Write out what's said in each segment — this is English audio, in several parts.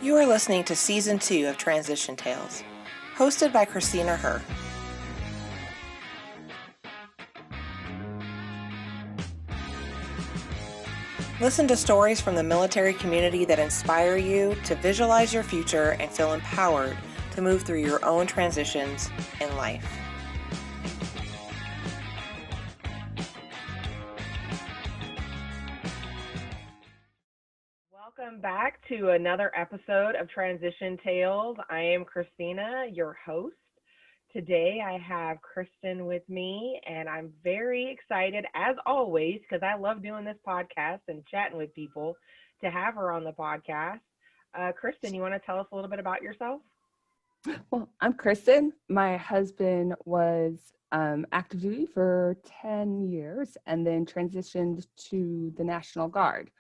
You are listening to Season 2 of Transition Tales, hosted by Kristen or Her. Listen to stories from the military community that inspire you to visualize your future and feel empowered to move through your own transitions in life. Welcome back to another episode of Transition Tales. I am Christina, your host. Today I have Kristen with me, and I'm very excited, as always, because I love doing this podcast and chatting with people, to have her on the podcast. Kristen, you want to tell us a little bit about yourself? Well, I'm Kristen. My husband was active duty for 10 years and then transitioned to the National Guard.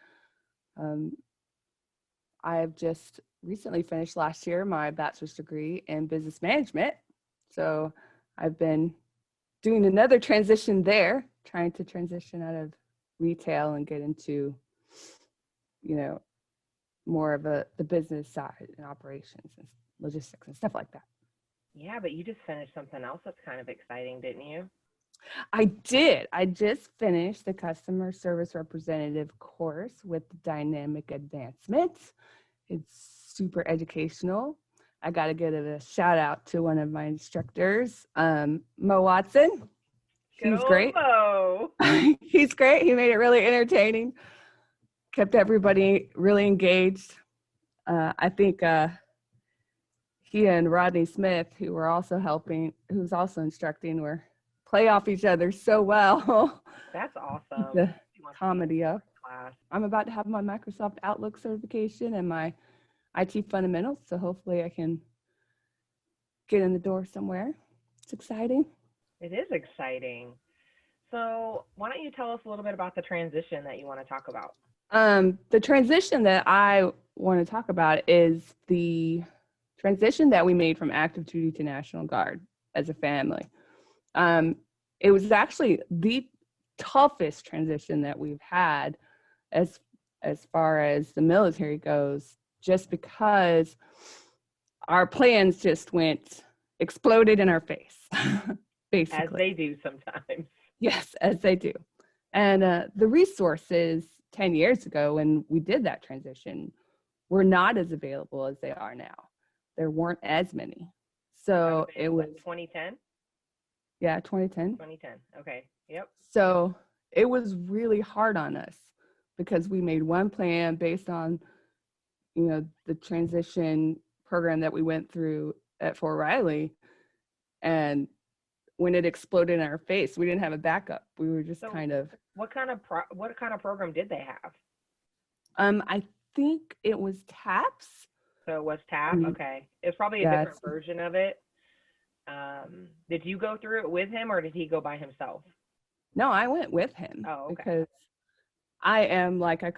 I've just recently finished last year my bachelor's degree in business management. So I've been doing another transition there, trying to transition out of retail and get into, more of the business side and operations and logistics and stuff like that. Yeah, but you just finished something else that's kind of exciting, didn't you? I did. I just finished the customer service representative course with Dynamic Advancements. It's super educational. I got to give a shout out to one of my instructors, Mo Watson. He's great. Mo. He's great. He made it really entertaining. Kept everybody really engaged. I think he and Rodney Smith, who were also helping, who's also instructing, were play off each other so well. That's awesome. The comedy of class. I'm about to have my Microsoft Outlook certification and my IT fundamentals, so hopefully I can get in the door somewhere. It's exciting. It is exciting. So why don't you tell us a little bit about the transition that you want to talk about? The transition that I want to talk about is the transition that we made from active duty to National Guard as a family. It was actually the toughest transition that we've had as far as the military goes, just because our plans just exploded in our face, basically. As they do sometimes. Yes, as they do. And the resources 10 years ago when we did that transition were not as available as they are now. There weren't as many. So it was 2010? Yeah, 2010. 2010. Okay. Yep. So it was really hard on us because we made one plan based on, the transition program that we went through at Fort Riley. And when it exploded in our face, we didn't have a backup. We were just kind of. What kind of program did they have? I think it was TAPS. So it was TAP. Okay. It's probably a different version of it. Did you go through it with him or did he go by himself? No, I went with him. Oh, okay. Because I am like to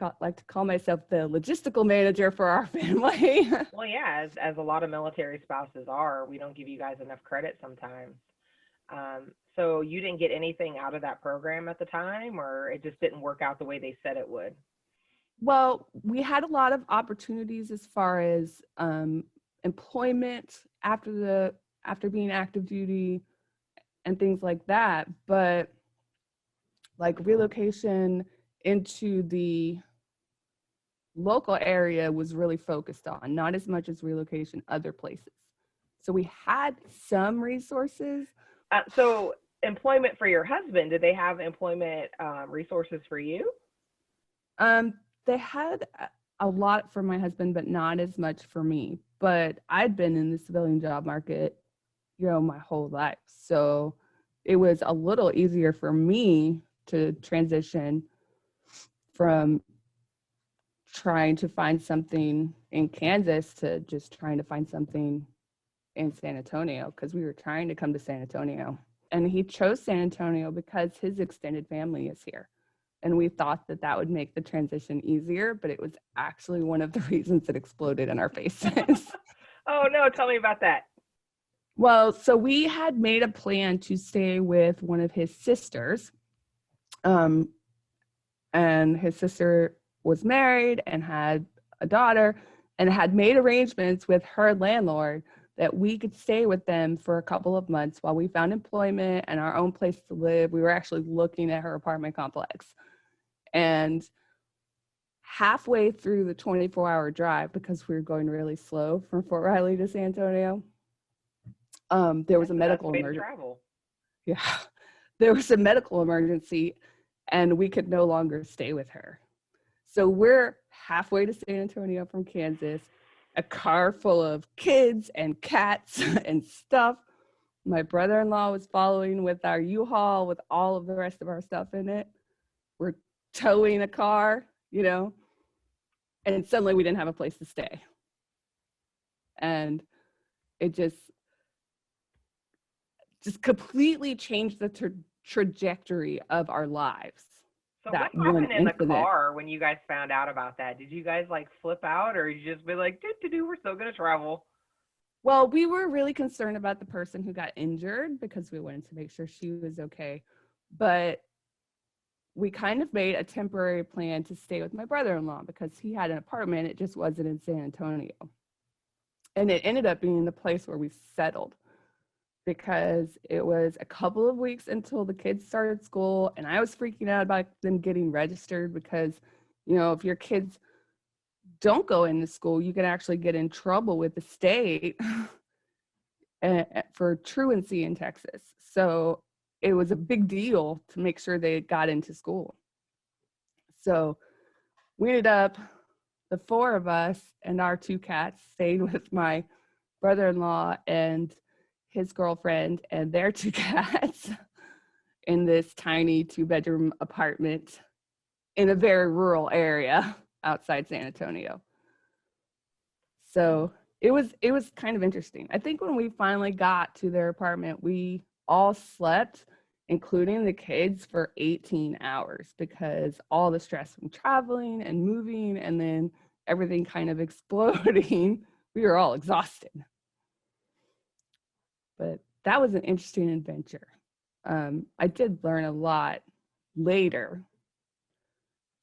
call myself the logistical manager for our family. Well, yeah, as a lot of military spouses are, we don't give you guys enough credit sometimes. So you didn't get anything out of that program at the time, or it just didn't work out the way they said it would? Well, we had a lot of opportunities as far as employment after being active duty and things like that, but like relocation into the local area was really focused on, not as much as relocation other places. So we had some resources. So employment for your husband, did they have employment resources for you? They had a lot for my husband, but not as much for me. But I'd been in the civilian job market, my whole life. So it was a little easier for me to transition from trying to find something in Kansas to just trying to find something in San Antonio, because we were trying to come to San Antonio. And he chose San Antonio because his extended family is here. And we thought that would make the transition easier, but it was actually one of the reasons it exploded in our faces. Oh, no, tell me about that. Well, so we had made a plan to stay with one of his sisters. And his sister was married and had a daughter. and had made arrangements with her landlord that we could stay with them for a couple of months while we found employment and our own place to live. We were actually looking at her apartment complex. And halfway through the 24-hour drive, because we were going really slow from Fort Riley to San Antonio, there was a medical emergency. Yeah, there was a medical emergency, and we could no longer stay with her. So we're halfway to San Antonio from Kansas, a car full of kids and cats and stuff. My brother-in-law was following with our U-Haul with all of the rest of our stuff in it. We're towing a car, you know, and suddenly we didn't have a place to stay. And it just completely changed the trajectory of our lives. So what happened in the car when you guys found out about that? Did you guys like flip out, or you just be like, we're still going to travel? Well, we were really concerned about the person who got injured because we wanted to make sure she was okay. But we kind of made a temporary plan to stay with my brother-in-law because he had an apartment. It just wasn't in San Antonio. And it ended up being the place where we settled, because it was a couple of weeks until the kids started school, and I was freaking out about them getting registered because, you know, if your kids don't go into school, you can actually get in trouble with the state for truancy in Texas. So it was a big deal to make sure they got into school. So we ended up, the four of us and our two cats stayed with my brother-in-law and his girlfriend and their two cats in this tiny 2-bedroom apartment in a very rural area outside San Antonio. So it was kind of interesting. I think when we finally got to their apartment, we all slept, including the kids, for 18 hours because all the stress from traveling and moving and then everything kind of exploding, we were all exhausted. But that was an interesting adventure. I did learn a lot later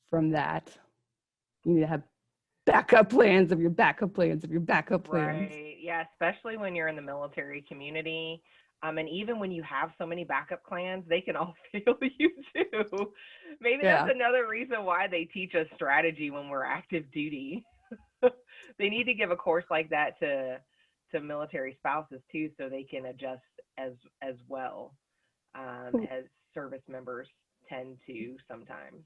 from that. You need to have backup plans of your backup plans of your backup plans. Right. Yeah, especially when you're in the military community. And even when you have so many backup plans, they can all fail you too. Maybe that's another reason why they teach us strategy when we're active duty. They need to give a course like that to military spouses too, so they can adjust as well, as service members tend to sometimes.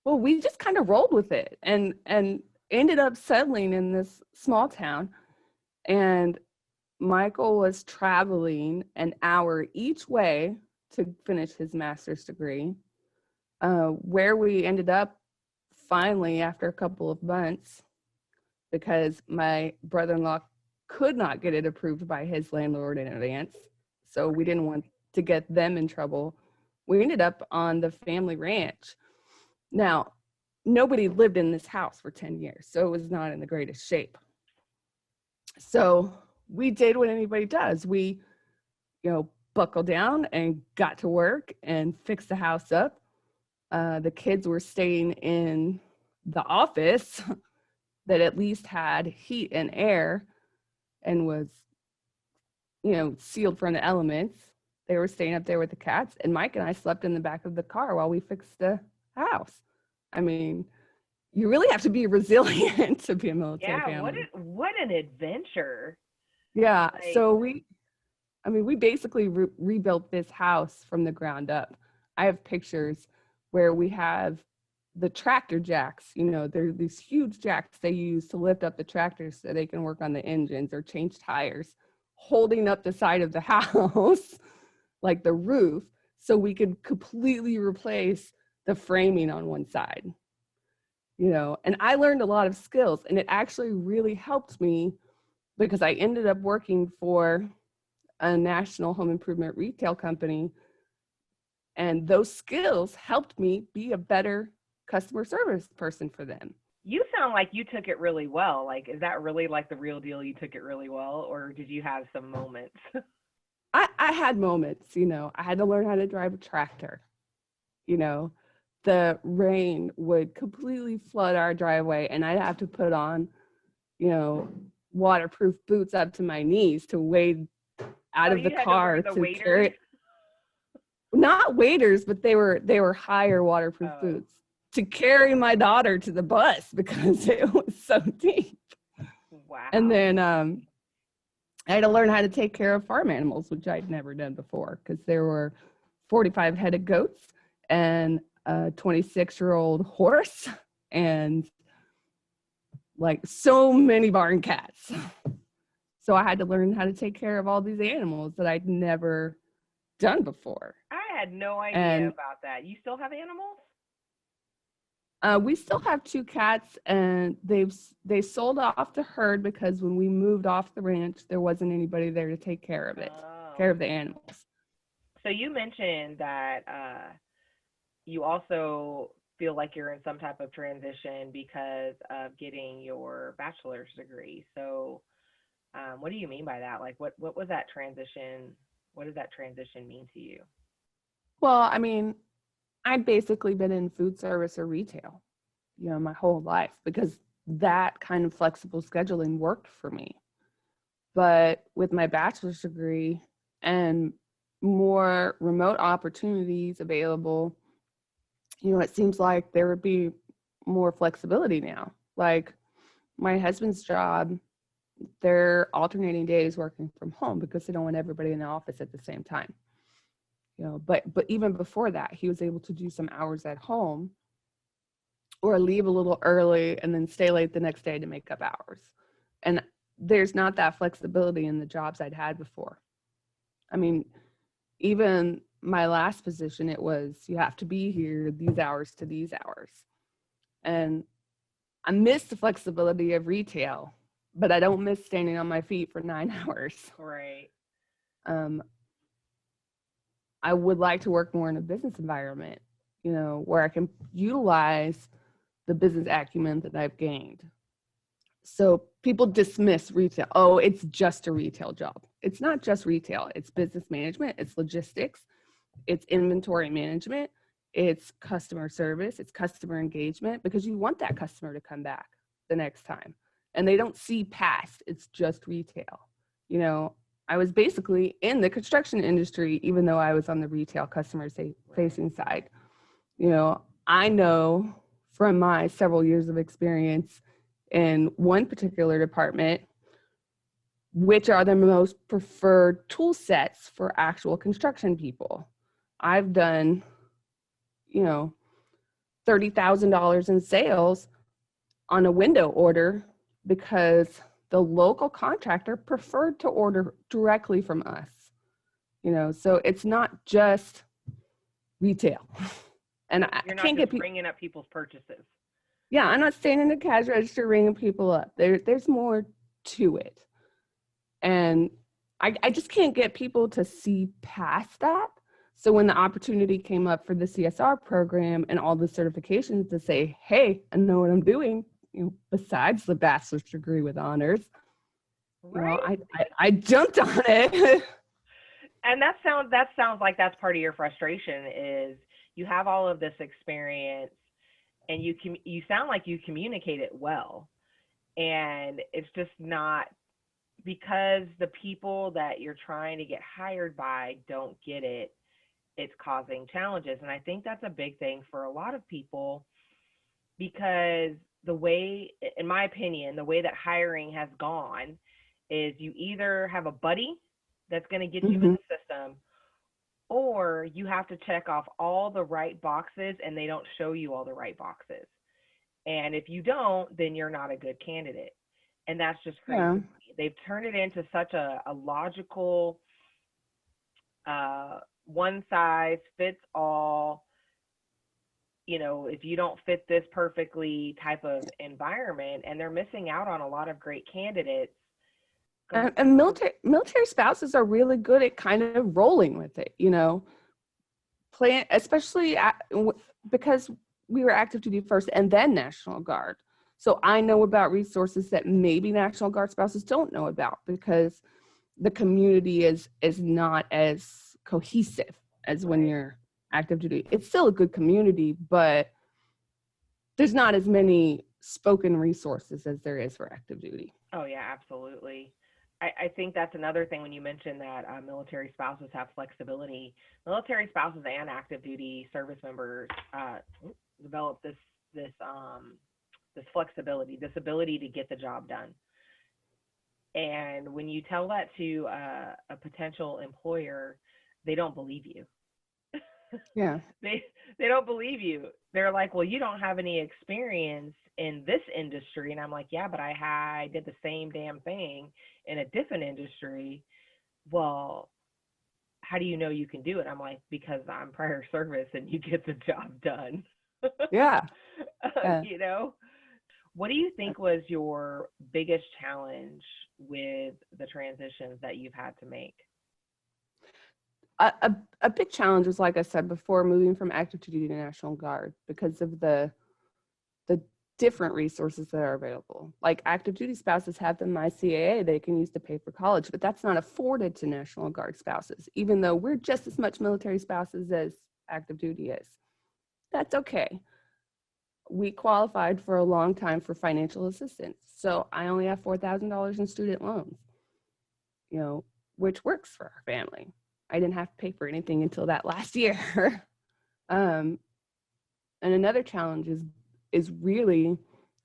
Well, we just kind of rolled with it and ended up settling in this small town, and Michael was traveling an hour each way to finish his master's degree, where we ended up finally after a couple of months, because my brother-in-law could not get it approved by his landlord in advance. So we didn't want to get them in trouble. We ended up on the family ranch. Now, nobody lived in this house for 10 years, so it was not in the greatest shape. So we did what anybody does. We, buckled down and got to work and fixed the house up. The kids were staying in the office that at least had heat and air and was, sealed from the elements. They were staying up there with the cats, and Mike and I slept in the back of the car while we fixed the house. I mean, you really have to be resilient to be a military family. What an adventure. Yeah, so we basically rebuilt this house from the ground up. I have pictures where we have the tractor jacks, they're these huge jacks they use to lift up the tractors so they can work on the engines or change tires, holding up the side of the house, like the roof, so we could completely replace the framing on one side, and I learned a lot of skills, and it actually really helped me because I ended up working for a national home improvement retail company, and those skills helped me be a better customer service person for them. You sound like you took it really well. Like, is that really like the real deal? You took it really well, or did you have some moments? I had moments, I had to learn how to drive a tractor. The rain would completely flood our driveway, and I'd have to put on waterproof boots up to my knees to wade out of the you had to car wear the to waders? carry. Not waders, but they were higher waterproof boots to carry my daughter to the bus because it was so deep. Wow. And then I had to learn how to take care of farm animals, which I'd never done before, because there were 45 headed goats and a 26-year-old horse and like so many barn cats. So I had to learn how to take care of all these animals that I'd never done before. I had no idea about that. You still have animals? We still have 2 cats, and they sold off the herd because when we moved off the ranch, there wasn't anybody there to take care of it, care of the animals. So you mentioned that you also feel like you're in some type of transition because of getting your bachelor's degree. So what do you mean by that? Like, what was that transition? What does that transition mean to you? Well, I mean, I've basically been in food service or retail, my whole life because that kind of flexible scheduling worked for me. But with my bachelor's degree and more remote opportunities available, it seems like there would be more flexibility now. Like my husband's job, they're alternating days working from home because they don't want everybody in the office at the same time. But even before that, he was able to do some hours at home or leave a little early and then stay late the next day to make up hours. And there's not that flexibility in the jobs I'd had before. I mean, even my last position, it was you have to be here these hours to these hours. And I miss the flexibility of retail, but I don't miss standing on my feet for 9 hours. Right. I would like to work more in a business environment, where I can utilize the business acumen that I've gained. So people dismiss retail. Oh, it's just a retail job. It's not just retail. It's business management. It's logistics. It's inventory management. It's customer service. It's customer engagement because you want that customer to come back the next time. And they don't see past. It's just retail. I was basically in the construction industry, even though I was on the retail customer facing side. I know from my several years of experience in one particular department, which are the most preferred tool sets for actual construction people. I've done, $30,000 in sales on a window order because the local contractor preferred to order directly from us. So it's not just retail. And You're not just bringing up people's purchases. Yeah, I'm not standing in the cash register ringing people up. There's more to it. And I just can't get people to see past that. So when the opportunity came up for the CSR program and all the certifications to say, hey, I know what I'm doing, besides the bachelor's degree with honors, right. I jumped on it. And that sounds like that's part of your frustration is you have all of this experience and you sound like you communicate it well. And it's just not because the people that you're trying to get hired by don't get it. It's causing challenges. And I think that's a big thing for a lot of people because the way, in my opinion, the way that hiring has gone is you either have a buddy that's going to get you in the system, or you have to check off all the right boxes and they don't show you all the right boxes. And if you don't, then you're not a good candidate. And that's just crazy. Yeah. They've turned it into such a logical, one size fits all, if you don't fit this perfectly type of environment, and they're missing out on a lot of great candidates. And military spouses are really good at kind of rolling with it, especially because we were active duty first and then National Guard. So I know about resources that maybe National Guard spouses don't know about because the community is not as cohesive as when you're active duty. It's still a good community, but there's not as many spoken resources as there is for active duty. Oh yeah, absolutely. I think that's another thing when you mentioned that military spouses have flexibility. Military spouses and active duty service members develop this flexibility, this ability to get the job done. And when you tell that to a potential employer, they don't believe you. Yeah. They don't believe you. They're like, well, you don't have any experience in this industry, and I'm like, yeah, but I did the same damn thing in a different industry. Well, how do you know you can do it? I'm like, because I'm prior service and you get the job done. Yeah. Yeah. You know, what do you think was your biggest challenge with the transitions that you've had to make? A big challenge was, like I said before, moving from active duty to National Guard because of the different resources that are available. Like active duty spouses have the MyCAA they can use to pay for college, but that's not afforded to National Guard spouses, even though we're just as much military spouses as active duty is. That's okay. We qualified for a long time for financial assistance. So I only have $4,000 in student loans, which works for our family. I didn't have to pay for anything until that last year. And another challenge is really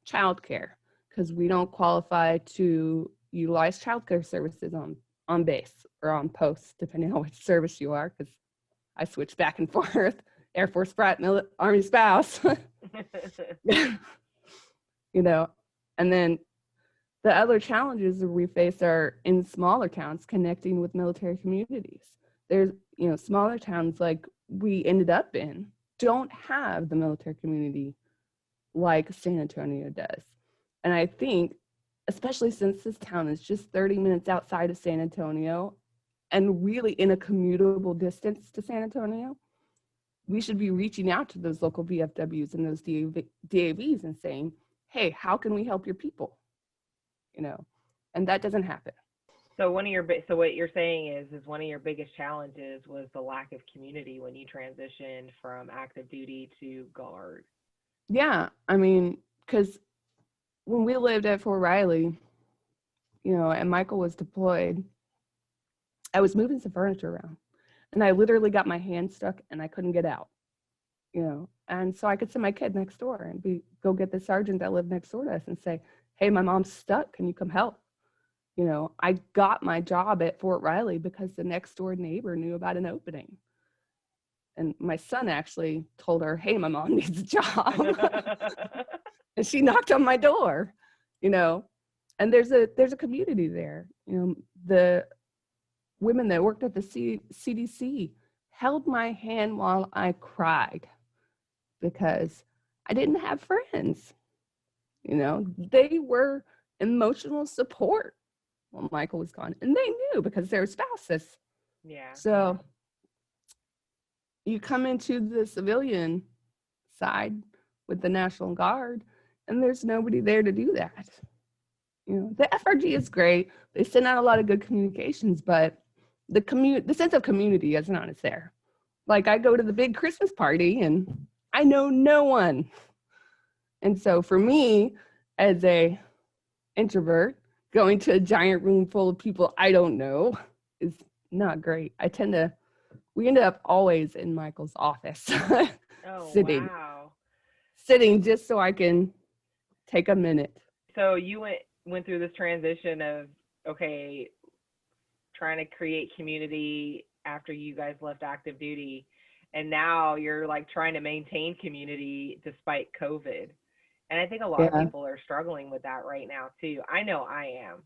childcare, because we don't qualify to utilize childcare services on base or on post, depending on which service you are, because I switch back and forth, Air Force brat, Army spouse. And then the other challenges that we face are in smaller towns connecting with military communities. There's, smaller towns like we ended up in don't have the military community like San Antonio does. And I think, especially since this town is just 30 minutes outside of San Antonio and really in a commutable distance to San Antonio, we should be reaching out to those local VFWs and those DAVs and saying, hey, how can we help your people? And that doesn't happen. So what you're saying is one of your biggest challenges was the lack of community when you transitioned from active duty to Guard. Yeah, I mean, because when we lived at Fort Riley, and Michael was deployed, I was moving some furniture around, and I literally got my hand stuck and I couldn't get out, and so I could send my kid next door and go get the sergeant that lived next door to us and say, hey, my mom's stuck, can you come help? I got my job at Fort Riley because the next door neighbor knew about an opening. And my son actually told her, hey, my mom needs a job. And she knocked on my door, and there's a community there. The women that worked at the CDC held my hand while I cried because I didn't have friends. They were emotional support when Michael was gone, and they knew because they were spouses. Yeah. So you come into the civilian side with the National Guard, and there's nobody there to do that. The FRG is great. They send out a lot of good communications, but the sense of community is not as there. Like I go to the big Christmas party and I know no one. And so for me, as a introvert, going to a giant room full of people I don't know is not great. We ended up always in Michael's office. Oh, sitting. Wow. Sitting just so I can take a minute. So you went through this transition of, okay, trying to create community after you guys left active duty, and now you're like trying to maintain community despite COVID. And I think a lot of people are struggling with that right now too. I know I am.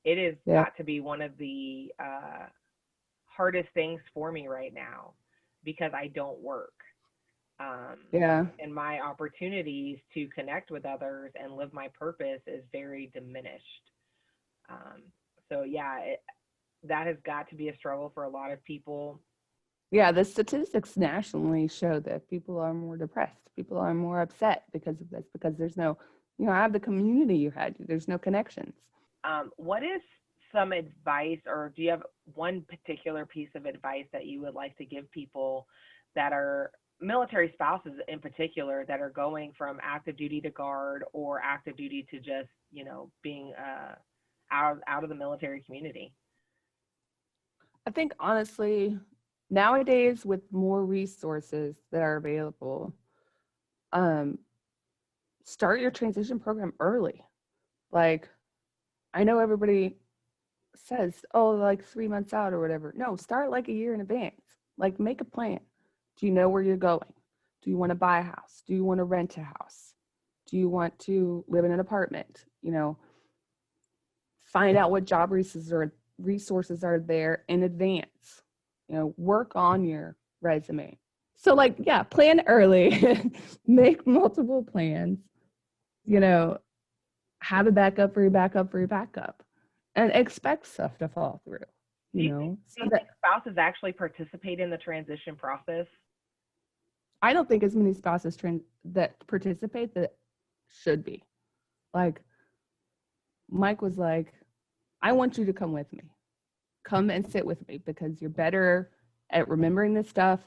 It has got to be one of the hardest things for me right now because I don't work. And my opportunities to connect with others and live my purpose is very diminished. That has got to be a struggle for a lot of people. Yeah, the statistics nationally show that people are more depressed. People are more upset because of this, because there's no, I have the community you had. There's no connections. What is some advice, or do you have one particular piece of advice that you would like to give people that are military spouses in particular that are going from active duty to guard or active duty to just, being out of the military community. I think honestly, nowadays with more resources that are available, um, start your transition program early. Like, I know everybody says, oh, like 3 months out or whatever. No, start like a year in advance. Like, make a plan. Do you know where you're going? Do you want to buy a house? Do you want to rent a house? Do you want to live in an apartment? Find out what job resources are there in advance. Work on your resume. So, like, yeah, plan early, make multiple plans, have a backup for your backup for your backup, and expect stuff to fall through, Do you think spouses actually participate in the transition process? I don't think as many spouses that participate that should be. Like, Mike was like, I want you to come with me. Come and sit with me because you're better at remembering this stuff.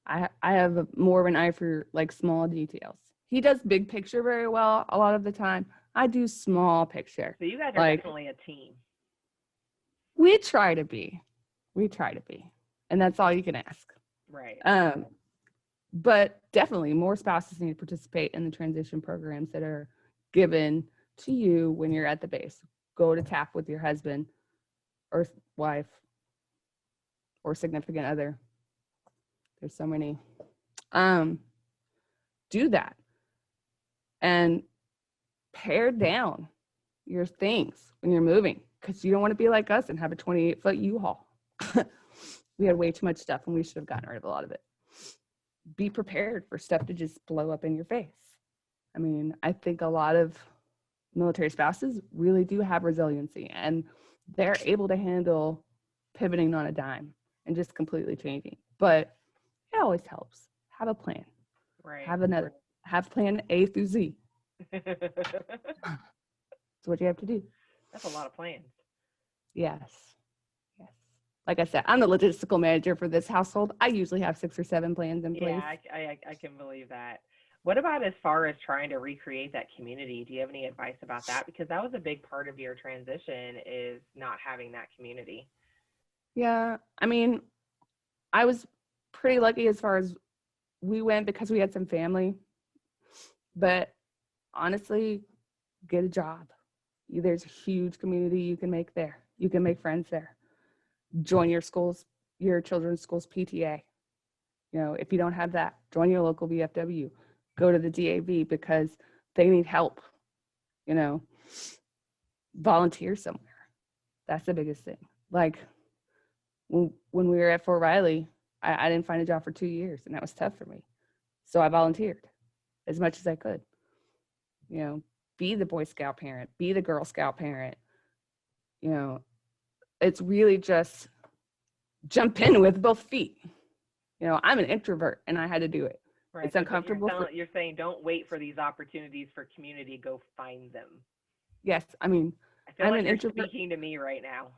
I have more of an eye for like small details. He does big picture very well a lot of the time. I do small picture. So you guys are definitely a team. We try to be. And that's all you can ask. Right. But definitely more spouses need to participate in the transition programs that are given to you when you're at the base. Go to TAP with your husband or wife or significant other. There's so many. Do that and pare down your things when you're moving, because you don't want to be like us and have a 28-foot U-Haul. We had way too much stuff and we should have gotten rid of a lot of it. Be prepared for stuff to just blow up in your face. I mean, I think a lot of military spouses really do have resiliency and they're able to handle pivoting on a dime and just completely changing. But it always helps. Have a plan. Right. Have plan A through Z. That's what you have to do. That's a lot of plans. Yes. Like I said, I'm the logistical manager for this household. I usually have 6 or 7 plans in place. Yeah, I can believe that. What about as far as trying to recreate that community? Do you have any advice about that? Because that was a big part of your transition, is not having that community. Yeah, I mean, I was pretty lucky as far as we went because we had some family. But honestly, get a job. There's a huge community you can make there. You can make friends there. Join your children's school's PTA. If you don't have that, join your local VFW. Go to the DAV because they need help. Volunteer somewhere. That's the biggest thing. Like when we were at Fort Riley, I didn't find a job for 2 years, and that was tough for me. So I volunteered as much as I could. Be the Boy Scout parent, be the Girl Scout parent. It's really just jump in with both feet. I'm an introvert and I had to do it. Right. It's uncomfortable. You're saying don't wait for these opportunities for community, go find them. Yes. I mean, I feel like you're speaking to me right now.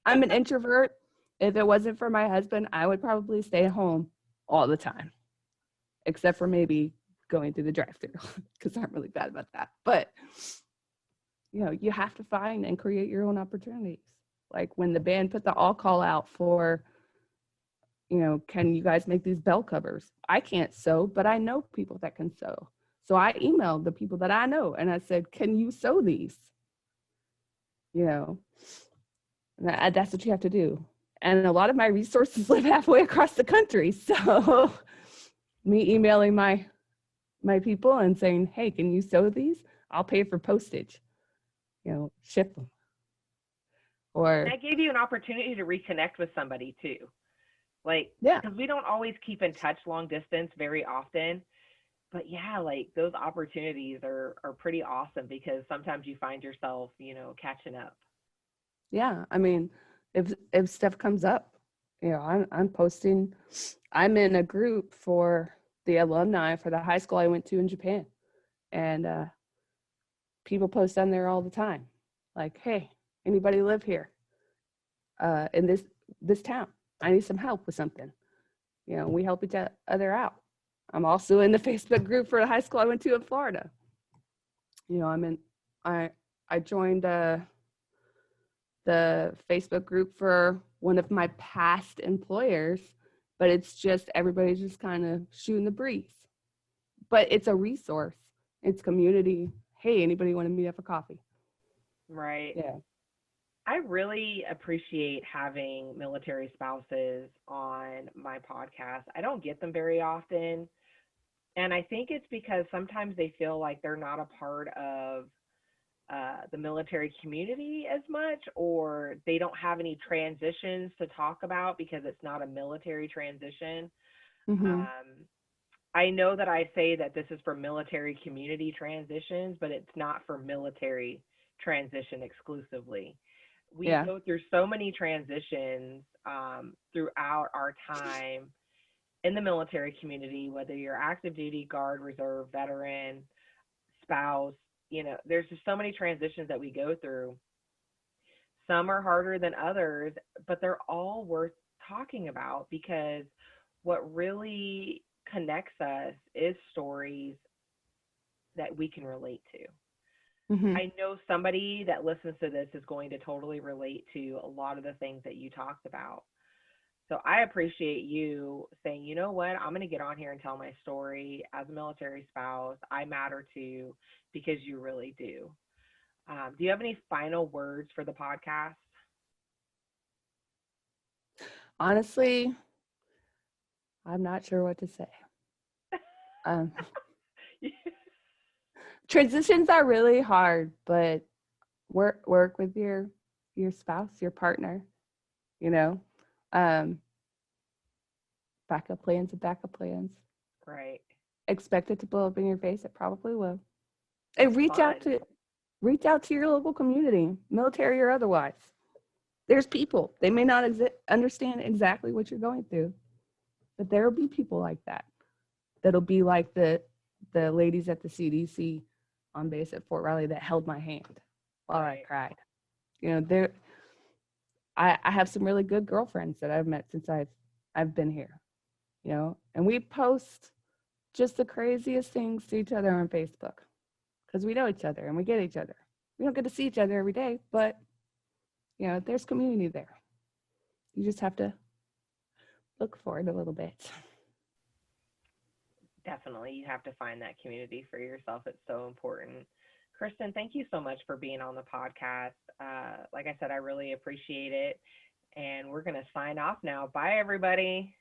I'm an introvert. If it wasn't for my husband, I would probably stay at home all the time, except for maybe going through the drive-thru because I'm really bad about that. But, you have to find and create your own opportunities. Like when the band put the all call out for, can you guys make these bell covers? I can't sew, but I know people that can sew. So I emailed the people that I know and I said, can you sew these? That's what you have to do. And a lot of my resources live halfway across the country. So me emailing my people and saying, hey, can you sew these? I'll pay for postage, ship them. Or that gave you an opportunity to reconnect with somebody too. Because we don't always keep in touch long distance very often. But yeah, like those opportunities are pretty awesome because sometimes you find yourself, catching up. Yeah. I mean, if stuff comes up, I'm posting. I'm in a group for the alumni for the high school I went to in Japan. And people post on there all the time. Like, hey, anybody live here in this town? I need some help with something. We help each other out. I'm also in the Facebook group for the high school I went to in Florida. I joined the Facebook group for one of my past employers, but it's just everybody's just kind of shooting the breeze. But it's a resource. It's community. Hey, anybody want to meet up for coffee? Right. Yeah. I really appreciate having military spouses on my podcast. I don't get them very often. And I think it's because sometimes they feel like they're not a part of the military community as much, or they don't have any transitions to talk about because it's not a military transition. Mm-hmm. I know that I say that this is for military community transitions, but it's not for military transition exclusively. We Yeah. go through so many transitions throughout our time in the military community, whether you're active duty, guard, reserve, veteran, spouse, there's just so many transitions that we go through. Some are harder than others, but they're all worth talking about because what really connects us is stories that we can relate to. Mm-hmm. I know somebody that listens to this is going to totally relate to a lot of the things that you talked about. So I appreciate you saying, you know what, I'm going to get on here and tell my story as a military spouse. I matter too, because you really do. Do you have any final words for the podcast? Honestly, I'm not sure what to say. Um, Transitions are really hard, but work with your spouse, your partner. You know, um, backup plans and backup plans. Right. Expect it to blow up in your face. It probably will. It's And reach fun. out to your local community, military or otherwise. There's people. They may not understand exactly what you're going through, but there will be people like that. That'll be like the ladies at the CDC on base at Fort Riley that held my hand while I cried. There. I have some really good girlfriends that I've met since I've been here. And we post just the craziest things to each other on Facebook because we know each other and we get each other. We don't get to see each other every day, but there's community there. You just have to look for it a little bit. Definitely. You have to find that community for yourself. It's so important. Kristen, thank you so much for being on the podcast. Like I said, I really appreciate it. And we're going to sign off now. Bye, everybody.